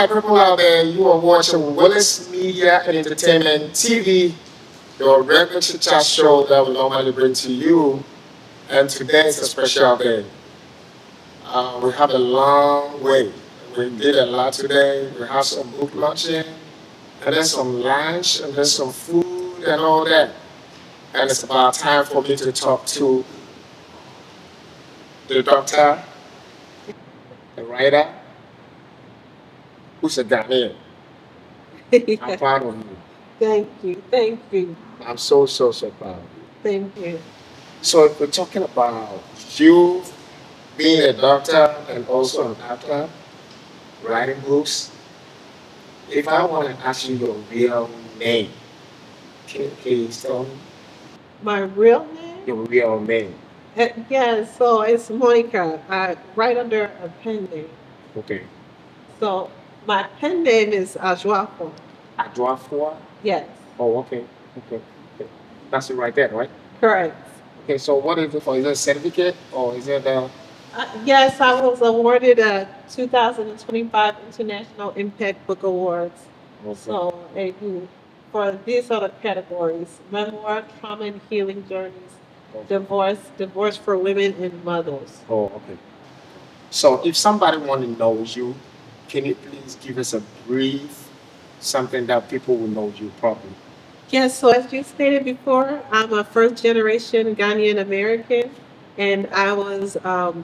right, people out there, you are watching Willis Media and Entertainment TV, your regular chit chat show that we normally bring to you. And today is a special day. We have a long way. We did a lot today. We have some book launching, and then some lunch, and then some food, and all that. And it's about time for me to talk to the doctor, the writer, who's a Ghanaian. I'm proud of you. Thank you. Thank you. I'm so proud of you. Thank you. So if we're talking about you being a doctor and also an actor, writing books, if I want to ask you your real name, can you please tell me My real name? your real name? Yeah, so it's Monica. I write under a pen name. Okay. So my pen name is Ajwafo. Adwafua? Yes, Oh, okay. Okay. Okay. That's it right there, right? correct. Okay, so what is it for? Is it a certificate or is it Yes, I was awarded a 2025 International Impact Book Awards. okay. So for these other categories: memoir, trauma and healing journeys, divorce for women and mothers. Oh, okay. So if somebody want to know you, can you please give us a brief something that people will know you properly? Yes, so as you stated before, I'm a first generation Ghanaian American, and I was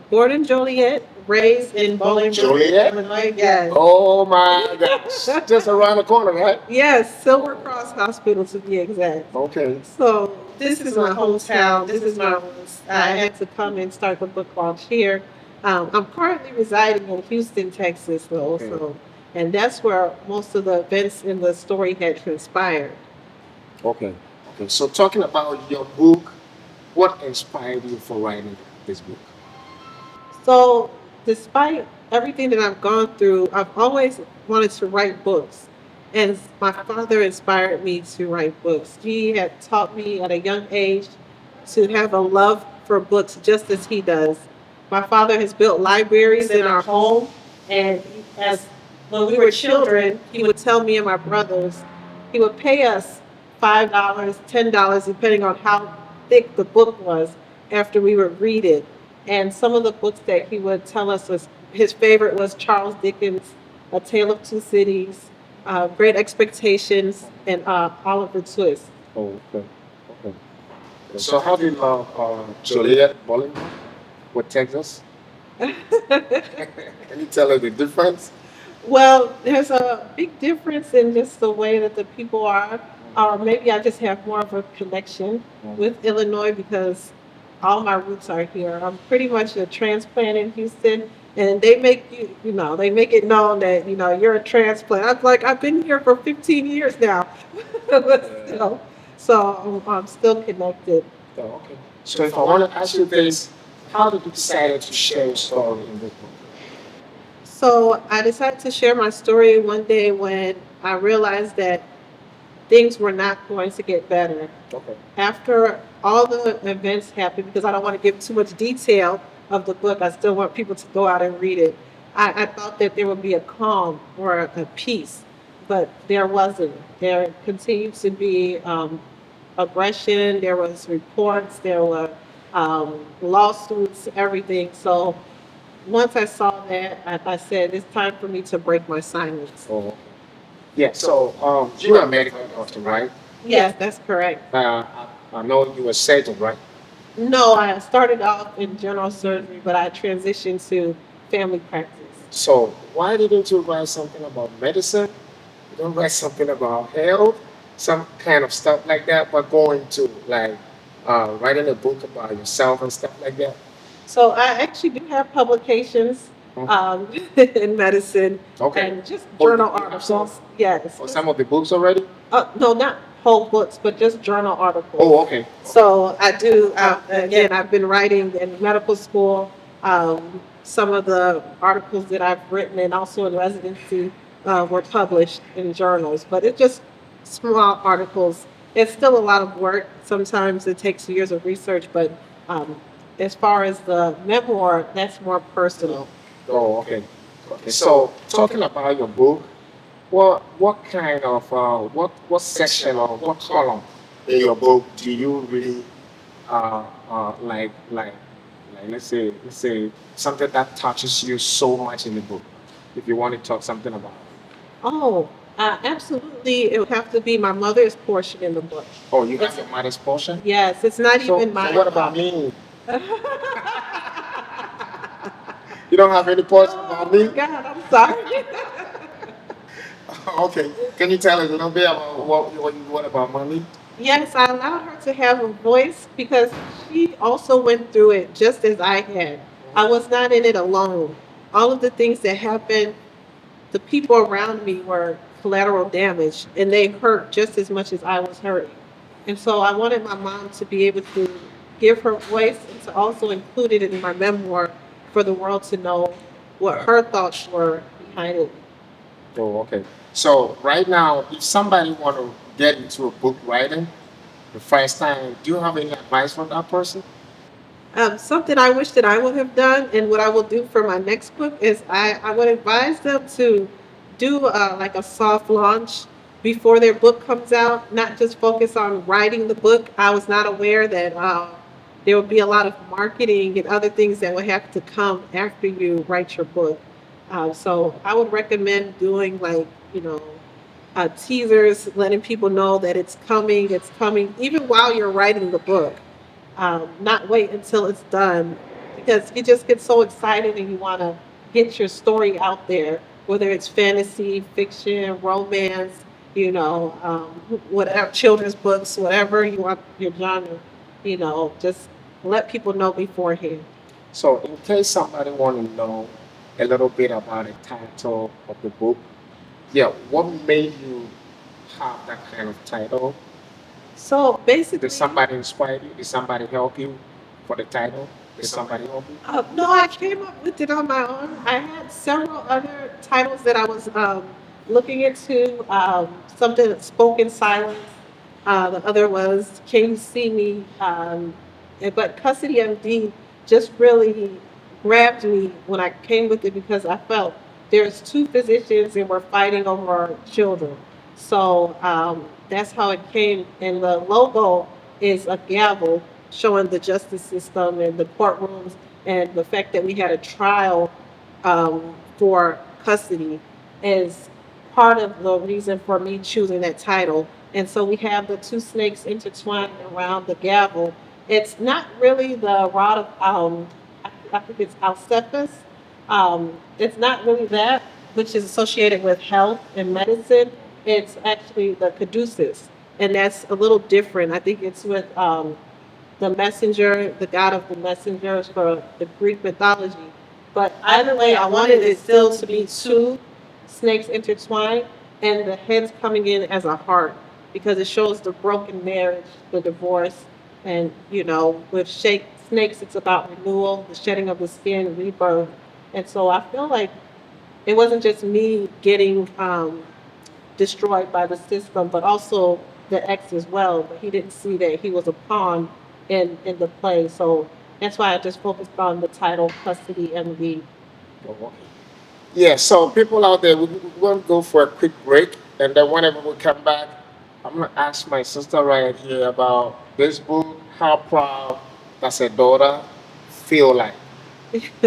born in Joliet, raised in Bolingbrook, Joliet? Illinois. Yes. Oh my gosh. Just around the corner, right? Yes, Silver Cross Hospital to be exact. Okay. So this is my hometown. This is my roots. I had to come and start the book launch here. I'm currently residing in Houston, Texas, though. Okay. So, and that's where most of the events in the story had transpired. Okay. Okay. So talking about your book, what inspired you for writing this book? So, despite everything that I've gone through, I've always wanted to write books. And my father inspired me to write books. He had taught me at a young age to have a love for books just as he does. My father has built libraries in our home, and as when we were children, he would tell me and my brothers, he would pay us $5, $10, depending on how thick the book was, after we would read it. And some of the books that he would tell us was his favorite was Charles Dickens' A Tale of Two Cities, Great Expectations, and Oliver Twist. Oh, okay. Okay. So how do you love Joliet, Bolingbrook, with Texas? Can you tell us the difference? Well, there's a big difference in just the way that the people are, or maybe I just have more of a connection with Illinois because all my roots are here. I'm pretty much a transplant in Houston, and they make they make it known that you're a transplant. I'm like, I've been here for 15 years now, but still, so I'm still connected. Oh, okay. So if I want to ask you this, how did you decide to share your story in this book? So I decided to share my story one day when I realized that things were not going to get better. Okay. After all the events happened, because I don't want to give too much detail of the book, I still want people to go out and read it. I thought that there would be a calm or a peace, but there wasn't. There continued to be aggression, there was reports, there were lawsuits, everything. So once I saw that, I said, it's time for me to break my silence. Oh, yeah. So you're a medical doctor, right? Yes, that's correct. I know you were surgeon, right? No, I started off in general surgery, but I transitioned to family practice. So why didn't you write something about medicine? You don't write something about health, some kind of stuff like that, but going to like writing a book about yourself and stuff like that. So I actually do have publications in medicine Okay. and just Oh, journal you have some? articles. Yes. Or some of the books already? No, not whole books, but just journal articles. Oh, okay. So I do, again, I've been writing in medical school. Some of the articles that I've written and also in residency were published in journals, but it's just small articles. It's still a lot of work. Sometimes it takes years of research, but as far as the memoir, that's more personal. Oh, okay. Okay. So talking about your book, what kind of what section or what column in your book do you really uh, like let's say something that touches you so much in the book? If you want to talk something about it. Oh, absolutely. It would have to be my mother's portion in the book. Oh, you have It's your mother's portion. yes, it's not So even so my. what about me? You don't have any portion about Oh me? my God, I'm sorry. Okay. Can you tell us a little bit about what about money? Yes, I allowed her to have a voice because she also went through it just as I had. I was not in it alone. All of the things that happened, the people around me were collateral damage and they hurt just as much as I was hurting. And so I wanted my mom to be able to give her voice and to also include it in my memoir for the world to know what her thoughts were behind it. Oh, okay. So right now, if somebody want to get into a book writing the first time, do you have any advice for that person? Something I wish that I would have done, and what I will do for my next book is I would advise them to do like a soft launch before their book comes out, not just focus on writing the book. I was not aware that there would be a lot of marketing and other things that would have to come after you write your book. So I would recommend doing like, teasers, letting people know that it's coming, even while you're writing the book. Not wait until it's done because you just get so excited and you want to get your story out there, whether it's fantasy, fiction, romance, whatever, children's books, whatever you want your genre, just let people know beforehand. So in case somebody want to know a little bit about the title of the book, yeah, what made you have that kind of title? So Did basically, somebody inspire you? Did somebody help you for the title? Did somebody help you? no, I came up with it on my own. I had several other titles that I was looking into. Something spoken silence. The other was Can You See Me? But Custody MD just really grabbed me when I came with it because I felt there's two physicians and we're fighting over our children. So that's how it came. And the logo is a gavel showing the justice system and the courtrooms and the fact that we had a trial for custody is part of the reason for me choosing that title. And so we have the two snakes intertwined around the gavel. It's not really the rod of, I think it's Alcephus. It's not really that, which is associated with health and medicine. It's actually the caduceus, and that's a little different. I think it's with the messenger, the god of the messengers for the Greek mythology. But either way, I wanted it still to be two snakes intertwined and the heads coming in as a heart because it shows the broken marriage, the divorce, and with snakes, it's about renewal, the shedding of the skin, rebirth. And so I feel like it wasn't just me getting destroyed by the system, but also the ex as well. But he didn't see that he was a pawn in the play. So that's why I just focused on the title, custody, and the. Yeah, so people out there, we're going to go for a quick break. And then whenever we come back, I'm going to ask my sister right here about this book, how proud does her daughter feel like?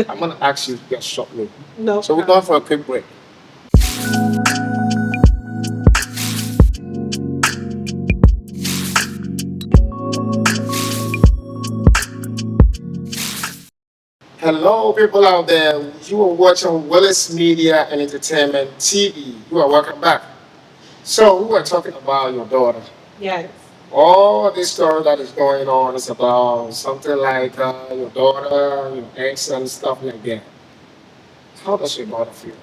I'm going to ask you just shortly. No. So we're going for a quick break. Hello, people out there. You are watching Willis Media and Entertainment TV. You are welcome back. So we were talking about your daughter. Yes. All this story that is going on is about something like your daughter, your ex, and stuff like that. How does your daughter feel?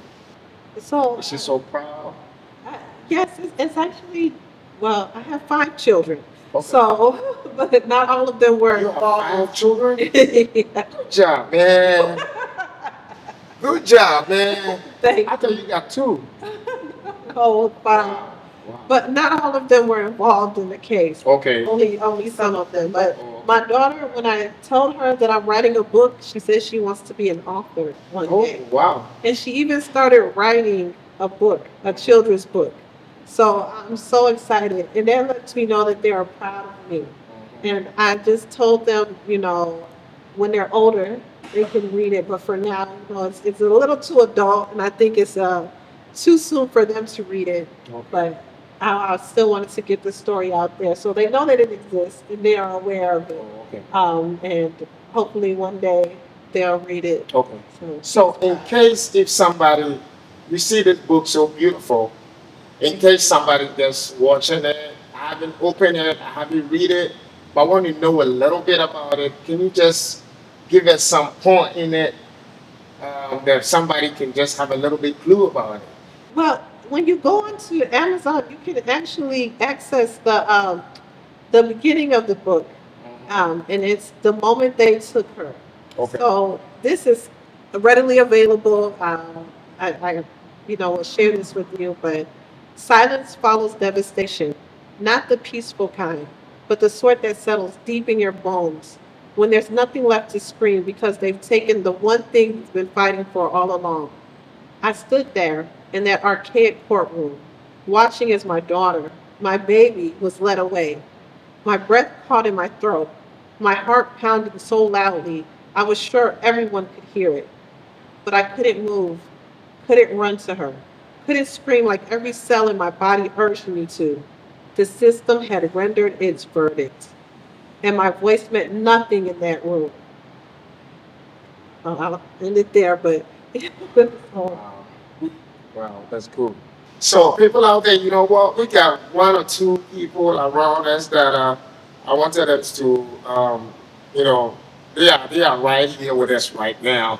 So Is she so proud? uh, yes, it's actually, well, I have 5 children. Okay. So, but not all of them were You have involved. 5 children? Yeah. Good job, man. Good job, man. Thank I thought you got 2. Oh, fine. Wow. Wow. But not all of them were involved in the case. Okay. Only some of them. But Oh, my daughter, when I told her that I'm writing a book, she says she wants to be an author one oh, day. wow. And she even started writing a book, a children's book. So I'm so excited. And that lets me know that they are proud of me. And I just told them, when they're older, they can read it. But for now, it's a little too adult, and I think it's too soon for them to read it. Okay. But I still wanted to get the story out there so they know that it exists and they are aware of it. Oh, okay. And hopefully one day they'll read it. Okay. So, So, in case if somebody, you see this book so beautiful, in case somebody that's watching it, I haven't opened it, I haven't read it, but I want to know a little bit about it. Can you just give us some point in it that somebody can just have a little bit clue about it? well, when you go onto Amazon, you can actually access the beginning of the book, and it's the moment they took her. Okay. So this is readily available. I will share this with you, but silence follows devastation, not the peaceful kind, but the sort that settles deep in your bones when there's nothing left to scream because they've taken the one thing you've been fighting for all along. I stood there in that archaic courtroom, watching as my daughter, my baby, was led away. My breath caught in my throat, my heart pounding so loudly I was sure everyone could hear it. But I couldn't move, couldn't run to her, couldn't scream like every cell in my body urged me to. The system had rendered its verdict, and my voice meant nothing in that room. I'll end it there, but so, Wow. Wow, that's cool. So, people out there, you know what? We got one or two people around us that I wanted us to, you know, they are right here with us right now.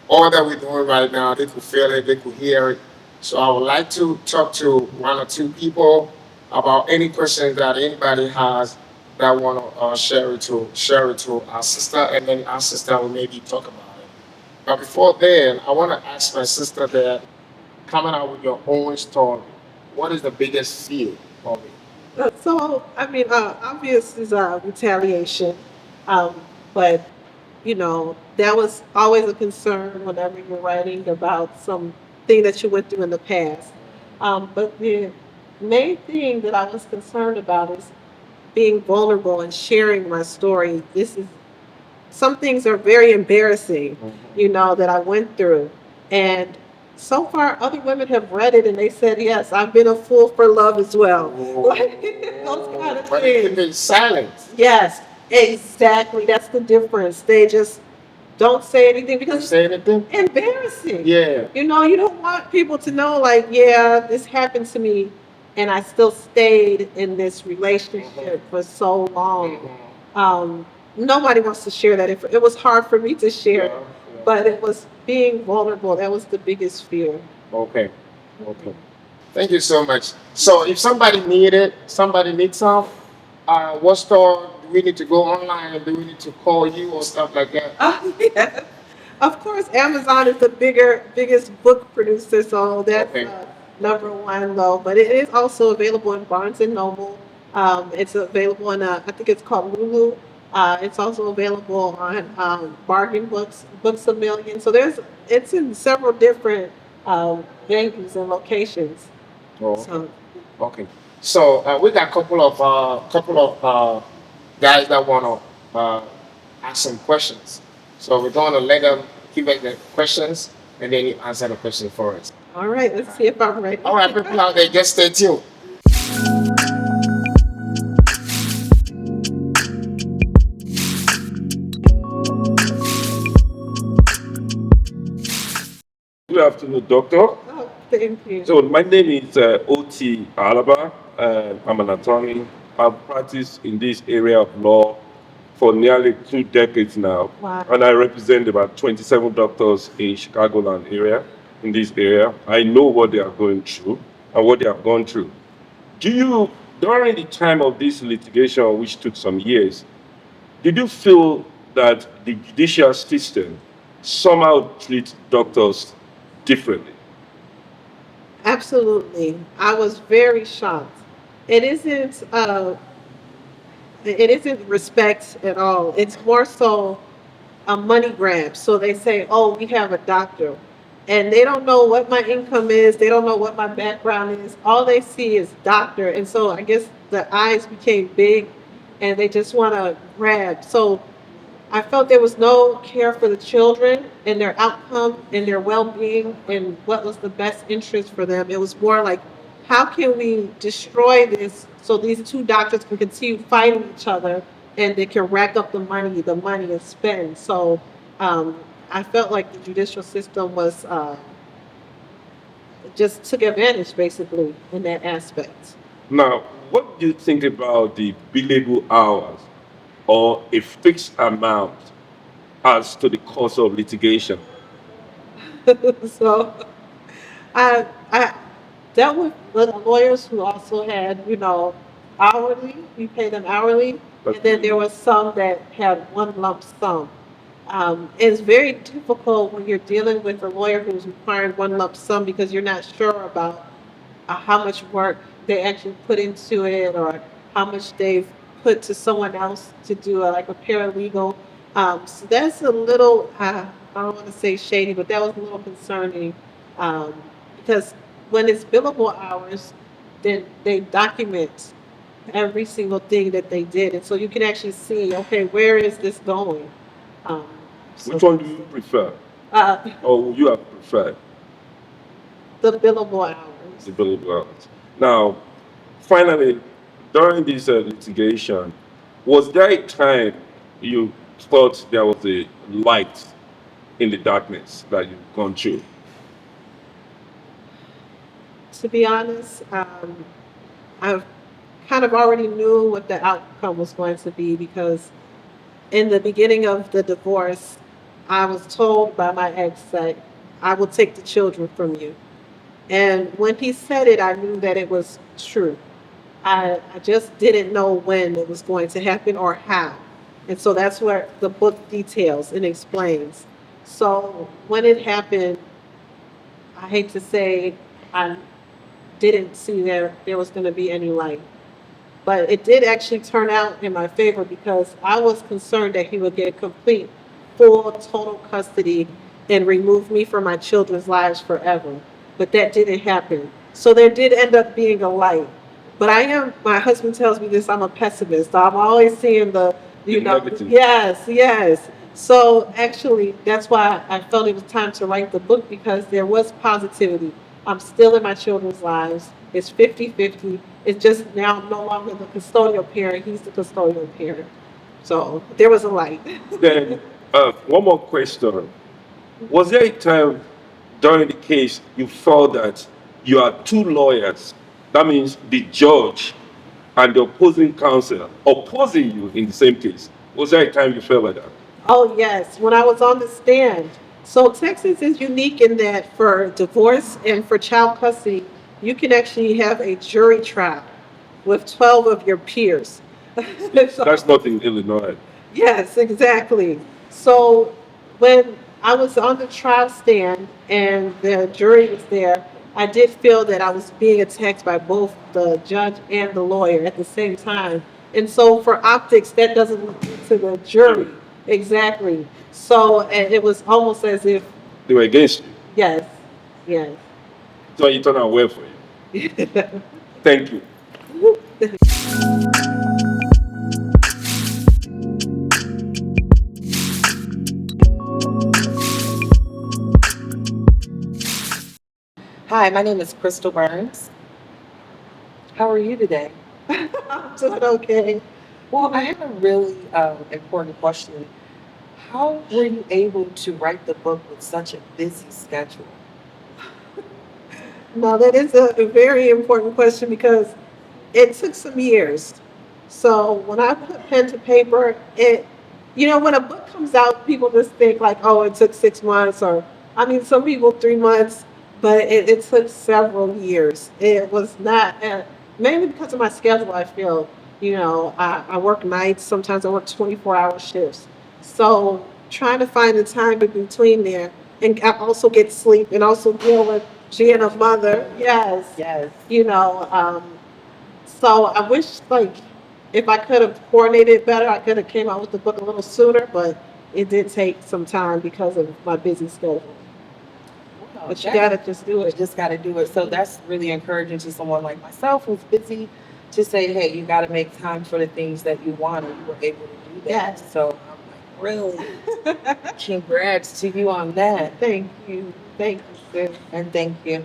All that we're doing right now, they could feel it, they could hear it. So, I would like to talk to one or two people about any questions that anybody has that want to share it to our sister, and then our sister will maybe talk about it. But before then, I want to ask my sister that coming out with your own story. What is the biggest fear of it? obvious is retaliation, um, but that was always a concern whenever you're writing about something that you went through in the past. But the main thing that I was concerned about is being vulnerable and sharing my story. Some things are very embarrassing, that I went through. And so far, other women have read it and they said, yes, I've been a fool for love as well. Like, those kind of But it things. can be silent. Yes, exactly. That's the difference. They just don't say anything You because say anything? it's embarrassing. Yeah. You don't want people to know, like, yeah, this happened to me, and I still stayed in this relationship for so long. Um, Nobody wants to share that. It was hard for me to share, Yeah. but it was being vulnerable. That was the biggest fear. Okay. Okay. Thank you so much. So if somebody needs some, what store do we need to go online? Do we need to call you or stuff like that? Yeah. Of course, Amazon is the biggest book producer, so that's Okay. number one though. But it is also available in Barnes and Noble. It's available in I think it's called Lulu. It's also available on Bargain Books, Books a Million. So it's in several different venues and locations. Oh, okay. So Okay. So we got a couple of guys that want to ask some questions. So we're going to let them give us the questions, and then you answer the question for us. all right, let's see if I'm ready. All right, people out there, just stay tuned. Good afternoon, doctor. Oh, thank you. So my name is O.T. Alaba. I'm an attorney. I've practiced in this area of law for nearly 2 decades now, Wow. and I represent about 27 doctors in Chicagoland area. In this area, I know what they are going through and what they have gone through. During the time of this litigation, which took some years, did you feel that the judicial system somehow treats doctors differently? Absolutely. I was very shocked. It isn't it isn't respect at all. It's more so a money grab. So they say, "Oh, we have a doctor. and they don't know what my income is. They don't know what my background is. All they see is doctor. And so I guess the eyes became big and they just want to grab. So I felt there was no care for the children and their outcome and their well-being and what was the best interest for them. It was more like, how can we destroy this so these two doctors can continue fighting each other and they can rack up the money and spend. So um, I felt like the judicial system was just took advantage basically in that aspect. Now, what do you think about the billable hours or a fixed amount as to the cost of litigation? So I dealt with lawyers who also had, hourly. You pay them hourly, That's and then there was some that had one lump sum. It's very difficult when you're dealing with a lawyer who's requiring one lump sum because you're not sure about how much work they actually put into it or how much they've put to someone else to do like a paralegal. So that's a little, I don't want to say shady, but that was a little concerning um, because when it's billable hours, then they document every single thing that they did. And so you can actually see, okay, where is this going? Um, Which so one do you prefer? uh, Or would you have preferred the billable hours. the billable hours? Now, finally, during this litigation, was there a time you thought there was a light in the darkness that you've gone through? To be honest, I kind of already knew what the outcome was going to be because in the beginning of the divorce, I was told by my ex that I will take the children from you. And when he said it, I knew that it was true. I just didn't know when it was going to happen or how. And so that's where the book details and explains. So when it happened, I hate to say I didn't see there was going to be any light. But it did actually turn out in my favor because I was concerned that he would get complete, full, total custody and remove me from my children's lives forever. But that didn't happen. So there did end up being a light. But my husband tells me this, I'm a pessimist. I'm always seeing The negative. yes, yes. So actually, that's why I felt it was time to write the book because there was positivity. I'm still in my children's lives. It's 50-50. It's just now I'm no longer the custodial parent. He's the custodial parent. So there was a light. Then, one more question. Was there a time during the case you felt that you had two lawyers? That means the judge and the opposing counsel opposing you in the same case. Was there a time you felt like that? Oh, yes, when I was on the stand. So Texas is unique in that for divorce and for child custody, you can actually have a jury trial with 12 of your peers. That's not in Illinois. Yes, exactly. So when I was on the trial stand and the jury was there, I did feel that I was being attacked by both the judge and the lawyer at the same time. And so for optics, that doesn't look good to the jury. Exactly. So and it was almost as if, They were against you. yes, yes. So you turned out well for you. Thank you. Hi, my name is Crystal Burns. How are you today? I'm doing okay. Well, I have a really important question. How were you able to write the book with such a busy schedule? No, that is a very important question because it took some years. So when I put pen to paper, when a book comes out, people just think like, oh, it took 6 months, or I mean, some people 3 months, but it took several years. It was not, mainly because of my schedule, I feel, I work nights, sometimes I work 24-hour shifts. So trying to find the time in between there, and I also get sleep and also deal with being a mother. Yes, Yes. you know. So I wish, like, if I could have coordinated better, I could have came out with the book a little sooner, but it did take some time because of my busy schedule. But you gotta just do You it. just got to do it. So that's really encouraging to someone like myself who's busy to say, hey, you got to make time for the things that you want, and you were able to do that. Yes. So I'm like, really, congrats to you on that. Thank you. Thank you, sis. And thank you.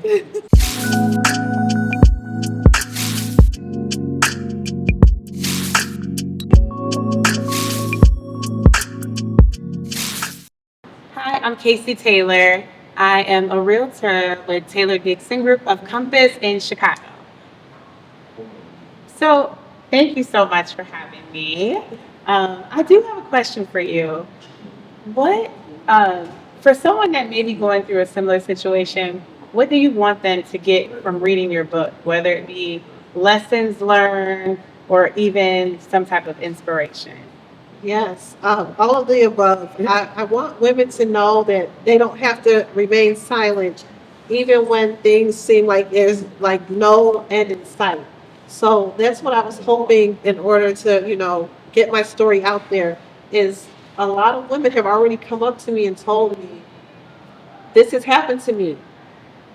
Hi, I'm Casey Taylor. I am a realtor with Taylor Dixon Group of Compass in Chicago. So, thank you so much for having me. I do have a question for you. What, for someone that may be going through a similar situation, what do you want them to get from reading your book, whether it be lessons learned or even some type of inspiration? Yes, all of the above. I want women to know that they don't have to remain silent, even when things seem like there's like no end in sight. So that's what I was hoping in order to, get my story out there. Is a lot of women have already come up to me and told me this has happened to me.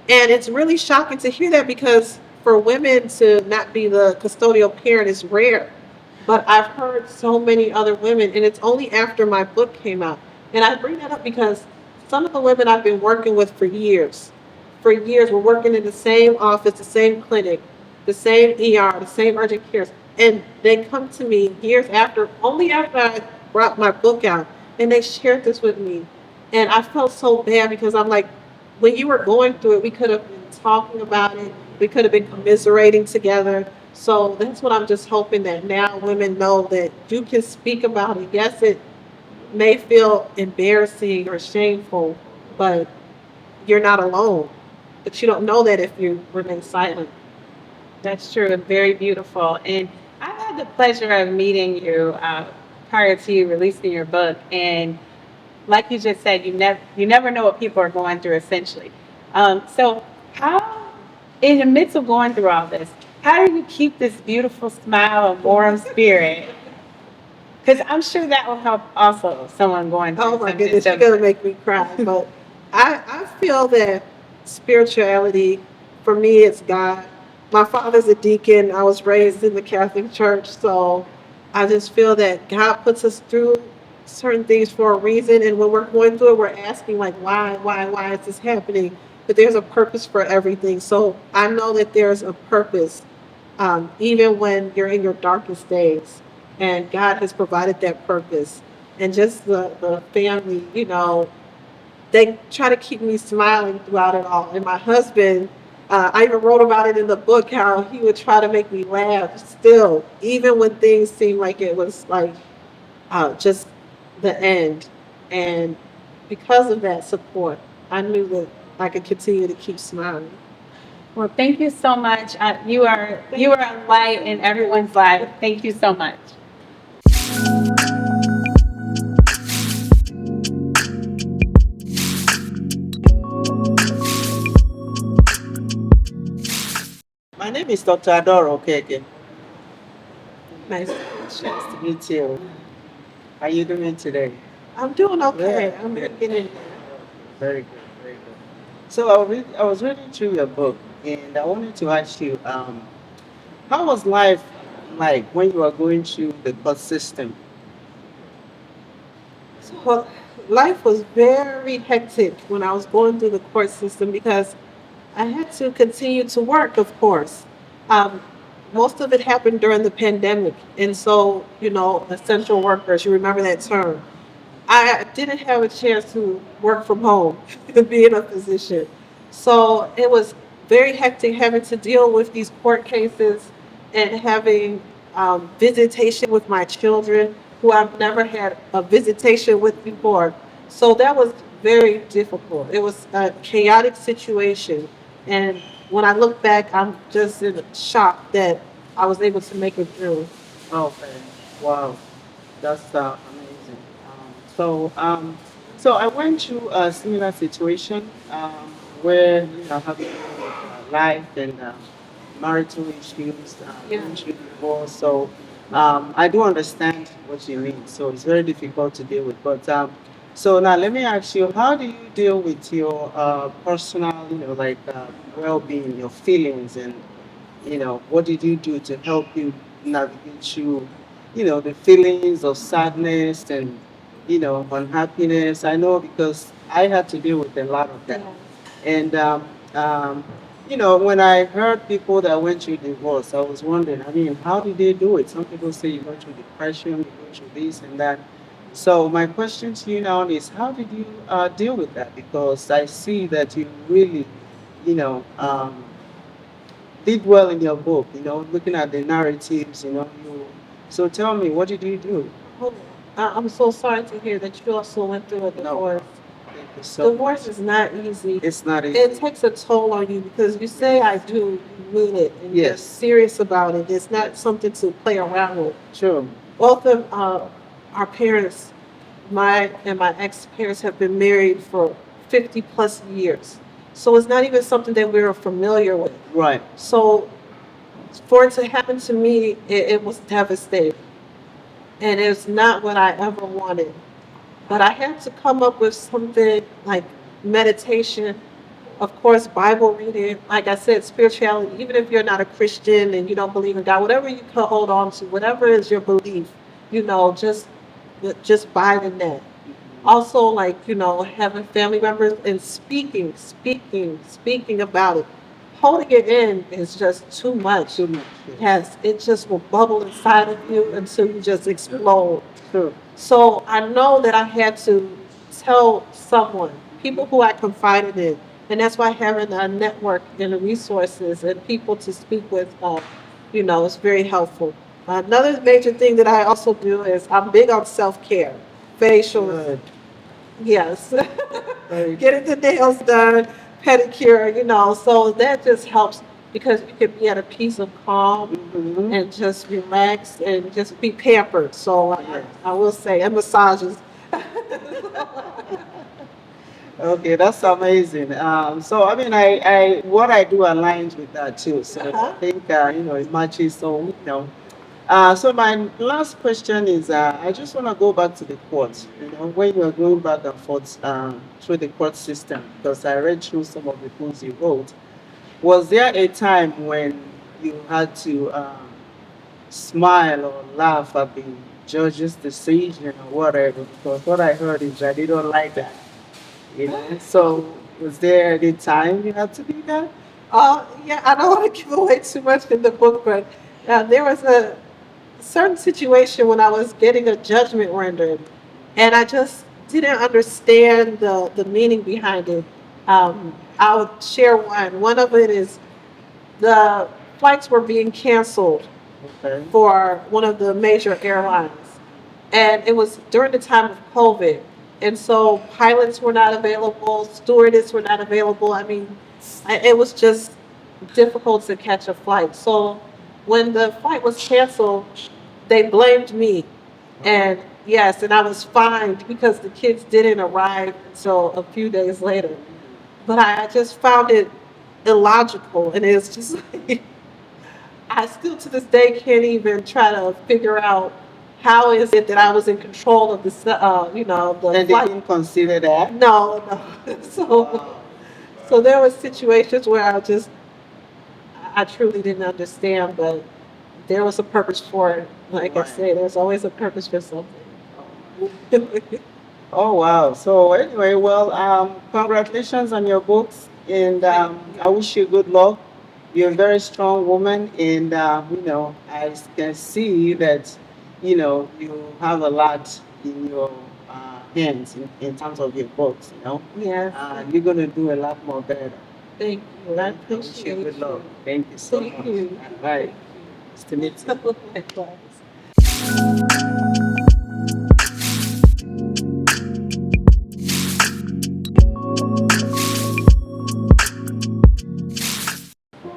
And it's really shocking to hear that because for women to not be the custodial parent is rare. But I've heard so many other women, and it's only after my book came out. And I bring that up because some of the women I've been working with for years, we're working in the same office, the same clinic, the same ER, the same urgent cares. And they come to me years after, only after I brought my book out, and they shared this with me. And I felt so bad because I'm like, when you were going through it, we could have been talking about it. We could have been commiserating together. So that's what I'm just hoping that now women know that you can speak about it. Yes, it may feel embarrassing or shameful, but you're not alone. But you don't know that if you remain silent. That's true and very beautiful. And I've had the pleasure of meeting you prior to you releasing your book. And like you just said, you never know what people are going through. Essentially, so how, in the midst of going through all this, how do you keep this beautiful smile and warm spirit? Because I'm sure that will help also someone going through Oh my something goodness, you're similar. gonna make me cry. But I feel that spirituality, for me, it's God. My father's a deacon. I was raised in the Catholic Church, so I just feel that God puts us through certain things for a reason. And when we're going through it, we're asking like, why is this happening? But there's a purpose for everything. So I know that there's a purpose, even when you're in your darkest days. And God has provided that purpose. And just the family, they try to keep me smiling throughout it all. And my husband, I even wrote about it in the book how he would try to make me laugh still, even when things seemed like it was like just the end. And because of that support, I knew that I could continue to keep smiling. Well, thank you so much. You are a light in everyone's life. Thank you so much. My name is Dr. Adoro Okeke. Nice. Nice to meet you. How are you doing today? I'm doing okay. Yeah, I'm good. hanging in there. Very good, very good. So I was reading through your book, and I wanted to ask you, how was life like when you were going through the court system? So life was very hectic when I was going through the court system because I had to continue to work, of course. Um, Most of it happened during the pandemic. And so, essential workers, you remember that term. I didn't have a chance to work from home and be in a position. So it was very hectic having to deal with these court cases and having visitation with my children who I've never had a visitation with before. So that was very difficult. It was a chaotic situation. And when I look back, I'm just in shock that I was able to make it through. Okay, wow, that's amazing. So I went through a similar situation where having life and marital issues, Yeah. going through divorce. So I do understand what you mean. So it's very difficult to deal with. But So now let me ask you, how do you deal with your personal, like well-being, your feelings, and what did you do to help you navigate through, the feelings of sadness and, unhappiness? I know because I had to deal with a lot of that. And, when I heard people that went through divorce, I was wondering, I mean, how did they do it? Some people say you go through depression, you go through this and that. So my question to you now is, how did you deal with that? Because I see that you really, you know, um, did well in your book, looking at the narratives, so tell me, what did you do? Oh, I'm so sorry to hear that you also went through a No, divorce. thank you so Divorce much. is not easy. It's not easy. It takes a toll on you because you say I do, you mean it, and you're Yes, serious about it. It's not something to play around with. true. Both of our parents, my ex parents, have been married for 50 plus years. So it's not even something that we're familiar with. Right. So for it to happen to me, it was devastating. And it's not what I ever wanted. But I had to come up with something like meditation, of course, Bible reading, like I said, spirituality, even if you're not a Christian and you don't believe in God, whatever you can hold on to, whatever is your belief, just buy in that. Also, like, having family members and speaking about it. Holding it in is just too much. Too much. Yes, it just will bubble inside of you until you just explode. True. So I know that I had to tell someone, people who I confided in, and that's why having a network and the resources and people to speak with, is very helpful. Another major thing that I also do is I'm big on self-care, facials, Good. yes, Very getting the nails done, pedicure, so that just helps because you can be at a peace of calm Mhm. and just relax and just be pampered. So I will say, and massages. Okay, that's amazing. So I mean, what I do aligns with that too. So I think it matches. So so my last question is, I just want to go back to the courts. When you are going back and forth through the court system, because I read through some of the books you wrote. Was there a time when you had to smile or laugh at the judge's decision or whatever? Because what I heard is that they don't like that. So was there any time you had to do that? Yeah, I don't want to give away too much in the book, but there was a certain situation when I was getting a judgment rendered, and I just didn't understand the meaning behind it. I'll share one. One of it is the flights were being canceled Okay. for one of the major airlines. And it was during the time of COVID. And so pilots were not available, stewardess were not available. I mean, it was just difficult to catch a flight. So when the flight was canceled, they blamed me. And yes, and I was fined because the kids didn't arrive until a few days later. But I just found it illogical. And it's just like, I still to this day can't even try to figure out how is it that I was in control of the And they flight. didn't consider that? No, no. So there were situations where I truly didn't understand, but there was a purpose for it. Like I say, there's always a purpose for something. Oh wow! So anyway, well, congratulations on your books, and I wish you good luck. You're a very strong woman, and I can see that you have a lot in your hands in terms of your books. Yes. You're gonna do a lot more better. Thank you. I I wish you appreciate good luck. you. Thank you so Thank much. you. All right, nice to meet you. Likewise.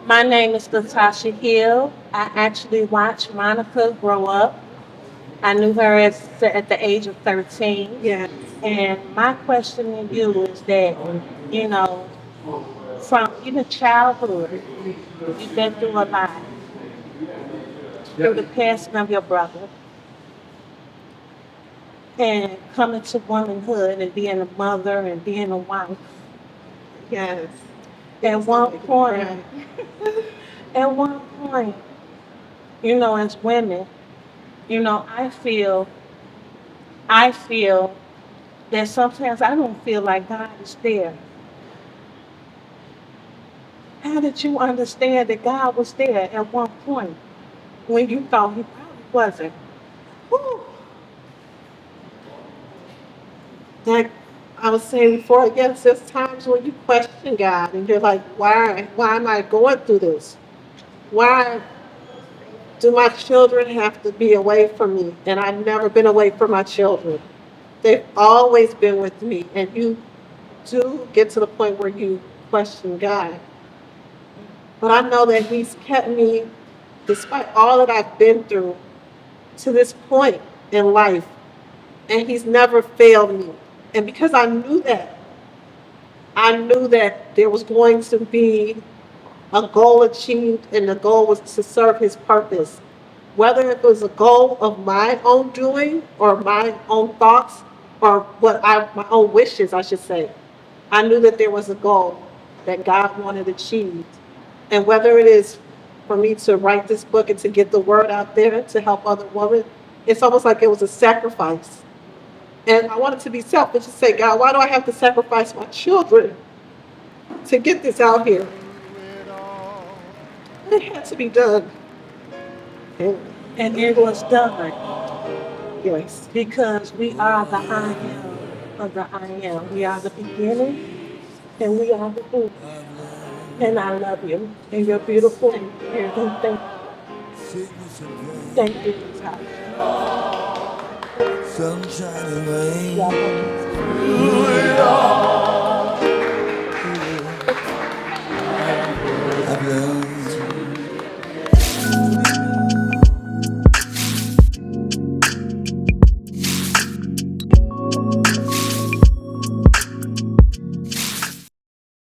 My name is Natasha Hill. I actually watched Monica grow up. I knew her at the age of 13. Yes. And my question to you is that, you know, from even childhood, you've been through a lot, through the passing of your brother. and coming to womanhood and being a mother and being a wife. Yes. At one point, at one point, as women, I feel that sometimes I don't feel like God is there. How did you understand that God was there at one point when you thought he probably wasn't? Whew. Like I was saying before, yes, there's times when you question God and you're like, why am I going through this? Why do my children have to be away from me? And I've never been away from my children. They've always been with me. And you do get to the point where you question God. But I know that He's kept me, despite all that I've been through, to this point in life. And He's never failed me. And because I knew that there was going to be a goal achieved, and the goal was to serve His purpose. Whether it was a goal of my own doing or my own thoughts or my own wishes, I should say. I knew that there was a goal that God wanted achieved. And whether it is for me to write this book and to get the word out there to help other women, it's almost like it was a sacrifice. And I wanted to be selfish and say, God, why do I have to sacrifice my children to get this out here? It had to be done. And And it was done yes, because we are the I am of the I am. We are the beginning and we are the end. And I love you. And you're beautiful and thank you, Natasha. Sunshine and rain. God bless you.